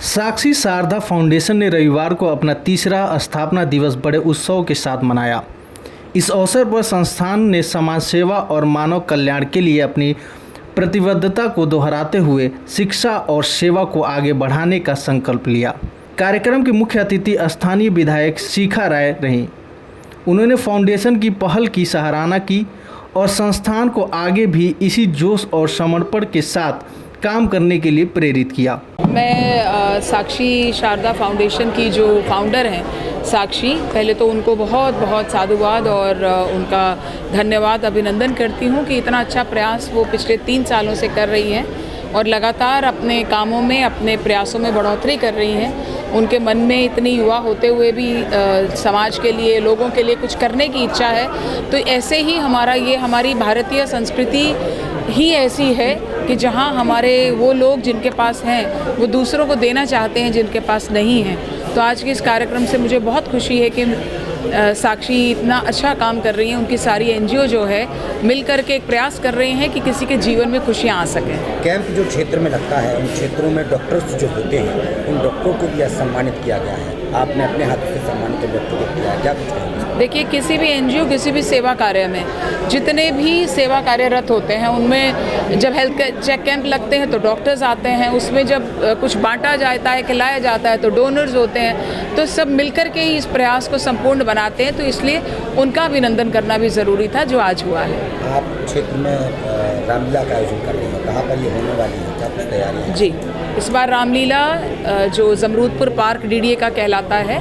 साक्षी Sharda foundation ने रविवार को अपना तीसरा स्थापना दिवस बड़े उत्सव के साथ मनाया। इस अवसर पर संस्थान ने समाज सेवा और मानव कल्याण के लिए अपनी प्रतिबद्धता को दोहराते हुए शिक्षा और सेवा को आगे बढ़ाने का संकल्प लिया। कार्यक्रम के मुख्य अतिथि स्थानीय विधायक शिखा राय रहीं। उन्होंने फाउंडेशन की पहल की सराहना की और संस्थान को आगे भी इसी जोश और समर्पण के साथ काम करने के लिए प्रेरित किया। मैं साक्षी शारदा फाउंडेशन की जो फाउंडर हैं साक्षी, पहले तो उनको बहुत बहुत साधुवाद और उनका धन्यवाद अभिनंदन करती हूँ कि इतना अच्छा प्रयास वो पिछले 3 सालों से कर रही हैं और लगातार अपने कामों में, अपने प्रयासों में बढ़ोतरी कर रही हैं। उनके मन में इतनी युवा होते हुए भी समाज के लिए, लोगों के लिए कुछ करने की इच्छा है। तो ऐसे ही हमारी भारतीय संस्कृति ही ऐसी है कि जहाँ हमारे वो लोग जिनके पास हैं वो दूसरों को देना चाहते हैं जिनके पास नहीं हैं। तो आज के इस कार्यक्रम से मुझे बहुत खुशी है कि साक्षी इतना अच्छा काम कर रही हैं। उनकी सारी एनजीओ जो है मिलकर के एक प्रयास कर रहे हैं कि किसी के जीवन में खुशियाँ आ सकें। कैंप जो क्षेत्र में लगता है उन क्षेत्रों में डॉक्टर्स जो होते हैं उन डॉक्टरों को भी सम्मानित किया गया है। आपने अपने हाथ से सम्मानित डॉक्टर को किया, क्या कुछ कहेंगे? देखिए, किसी भी एनजीओ, किसी भी सेवा कार्य में जितने भी सेवा कार्यरत होते हैं उनमें जब हेल्थ चेक कैंप लगते हैं तो डॉक्टर्स आते हैं, उसमें जब कुछ बांटा जाता है, खिलाया जाता है तो डोनर्स होते हैं। तो सब मिलकर के ही इस प्रयास को संपूर्ण बनाते हैं। तो इसलिए उनका अभिनंदन करना भी ज़रूरी था जो आज हुआ है। आप क्षेत्र में रामलीला का आयोजन कर रहे हैं, कहाँ पर ये होने वाली है, क्या कुछ तैयारी है? जी, इस बार रामलीला जो जमरूदपुर पार्क डीडीए का कहलाता है,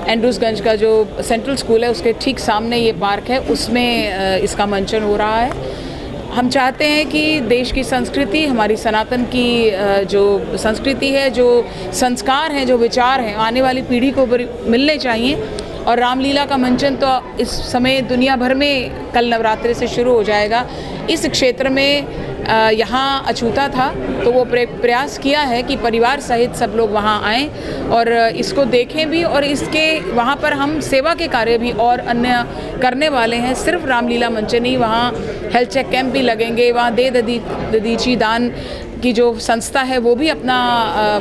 एंड्रूसगंज का जो सेंट्रल स्कूल है उसके ठीक सामने ये पार्क है, उसमें इसका मंचन हो रहा है। हम चाहते हैं कि देश की संस्कृति, हमारी सनातन की जो संस्कृति है, जो संस्कार हैं, जो विचार हैं, आने वाली पीढ़ी को मिलने चाहिए। और रामलीला का मंचन तो इस समय दुनिया भर में कल नवरात्रि से शुरू हो जाएगा। इस क्षेत्र में यहाँ अछूता था तो वो प्रयास किया है कि परिवार सहित सब लोग वहाँ आएँ और इसको देखें भी, और इसके वहाँ पर हम सेवा के कार्य भी और अन्य करने वाले हैं। सिर्फ रामलीला मंचन नहीं, वहाँ हेल्थ चेक कैंप भी लगेंगे। वहाँ ददीची दान की जो संस्था है वो भी अपना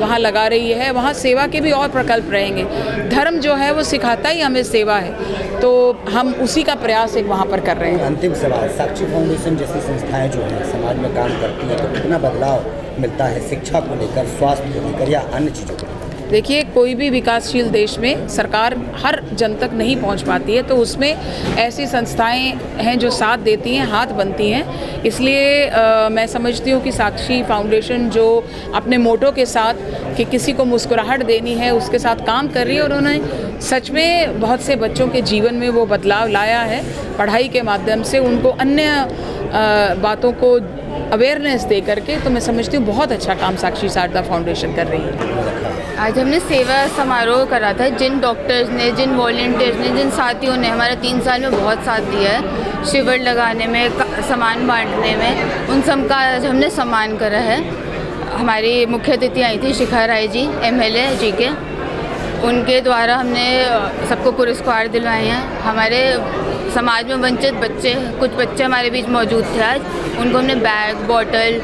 वहाँ लगा रही है। वहाँ सेवा के भी और प्रकल्प रहेंगे। धर्म जो है वो सिखाता ही हमें सेवा है, तो हम उसी का प्रयास एक वहाँ पर कर रहे हैं। अंतिम सवाल, साक्षी फाउंडेशन जैसी संस्थाएं जो हैं समाज में काम करती हैं तो कितना बदलाव मिलता है शिक्षा को लेकर, स्वास्थ्य को लेकर या अन्य चीज़ों को लेकर? देखिए, कोई भी विकासशील देश में सरकार हर जन तक नहीं पहुंच पाती है, तो उसमें ऐसी संस्थाएं हैं जो साथ देती हैं, हाथ बनती हैं। इसलिए मैं समझती हूँ कि साक्षी फाउंडेशन जो अपने मोटो के साथ कि किसी को मुस्कुराहट देनी है उसके साथ काम कर रही है, और उन्होंने सच में बहुत से बच्चों के जीवन में वो बदलाव लाया है। पढ़ाई के माध्यम से उनको अन्य बातों को अवेयरनेस दे करके, तो मैं समझती हूँ बहुत अच्छा काम साक्षी शारदा फाउंडेशन कर रही है। आज हमने सेवा समारोह करा था। जिन डॉक्टर्स ने, जिन वॉलंटियर्स ने, जिन साथियों ने हमारा 3 साल में बहुत साथ दिया है, शिविर लगाने में, सामान बांटने में, उन सब का आज हमने सम्मान करा है। हमारी मुख्य अतिथि आई थी शिखा राय जी, MLA जी के, उनके द्वारा हमने सबको पुरस्कार दिलवाए हैं। हमारे समाज में वंचित बच्चे, कुछ बच्चे हमारे बीच मौजूद थे आज, उनको हमने बैग, बॉटल,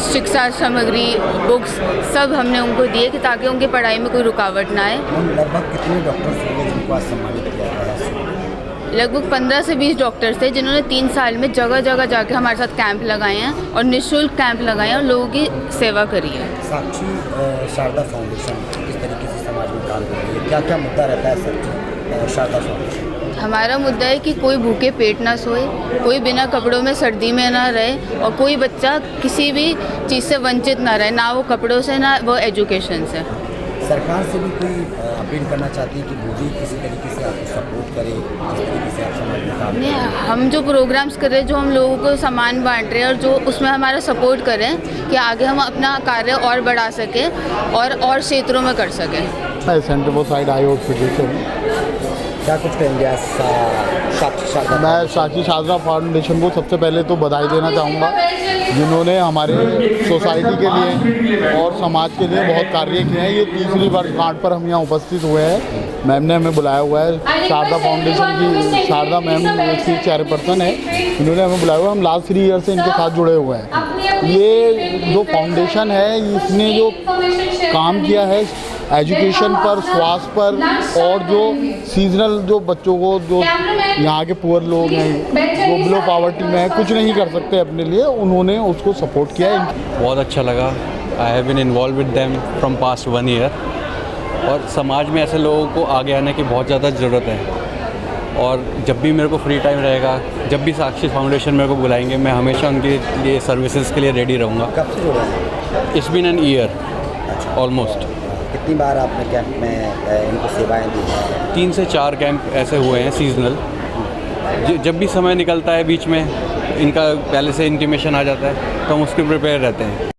शिक्षा सामग्री, बुक्स सब हमने उनको दिए कि ताकि उनकी पढ़ाई में कोई रुकावट ना आए। लगभग कितने डॉक्टर्स होंगे जिनको आज सम्मानित किया गया? लगभग 15 से 20 डॉक्टर्स थे जिन्होंने 3 साल में जगह जगह जाके हमारे साथ कैंप लगाए हैं और निःशुल्क कैंप लगाए हैं और लोगों की सेवा करी है। साक्षी शारदा फाउंडेशन किस तरीके से समाज में काम कर रही है, क्या क्या मुद्दा रहता है साक्षी शारदा फाउंडेशन? हमारा मुद्दा है कि कोई भूखे पेट ना सोए, कोई बिना कपड़ों में सर्दी में ना रहे, और कोई बच्चा किसी भी चीज़ से वंचित ना रहे, ना वो कपड़ों से, ना वो एजुकेशन से। सरकार से भी कोई अपील करना चाहती है कि वो भी किसी तरीके से आपको सपोर्ट करे, जिस तरीके से आप समाज में काम करें? हम जो प्रोग्राम्स कर रहे हैं, जो हम लोगों को सामान बांट रहे हैं और जो उसमें हमारा सपोर्ट करें कि आगे हम अपना कार्य और बढ़ा सकें और क्षेत्रों में कर सकें। Centre for side eye hospital से क्या कुछ कहेंगे साक्षी शारदा? मैं साक्षी शारदा फाउंडेशन को सबसे पहले तो बधाई देना चाहूँगा, जिन्होंने हमारे सोसाइटी के लिए और समाज के लिए बहुत कार्य किए हैं। ये 3री वर्षगांठ पर हम यहाँ उपस्थित हुए हैं। मैम ने हमें बुलाया हुआ है, शारदा फाउंडेशन की शारदा मैम इसकी चेयरपर्सन है, इन्होंने हमें बुलाया हुआ है। हम लास्ट 3 ईयर से इनके साथ जुड़े हुए हैं। ये जो फाउंडेशन है इसने जो काम किया है एजुकेशन पर, स्वास्थ्य पर, और जो सीजनल जो बच्चों को, जो यहाँ के पुअर लोग हैं, जो बिलो पॉवर्टी में है, कुछ नहीं कर सकते अपने लिए, उन्होंने उसको सपोर्ट किया है। बहुत अच्छा लगा। I have been involve with them from past 1 year. और समाज में ऐसे लोगों को आगे आने की बहुत ज़्यादा ज़रूरत है। और जब भी मेरे को फ्री टाइम रहेगा, जब भी साक्षी फाउंडेशन मेरे को बुलाएंगे, मैं हमेशा उनके लिए सर्विसेज के लिए रेडी रहूँगा। कब से जुड़ा है? It's been an year almost. कितनी बार आपने कैंप में इनको सेवाएं दी हैं? 3 से 4 कैंप ऐसे हुए हैं सीजनल। जब भी समय निकलता है बीच में, इनका पहले से इंटीमेशन आ जाता है तो हम उसके प्रिपेयर रहते हैं।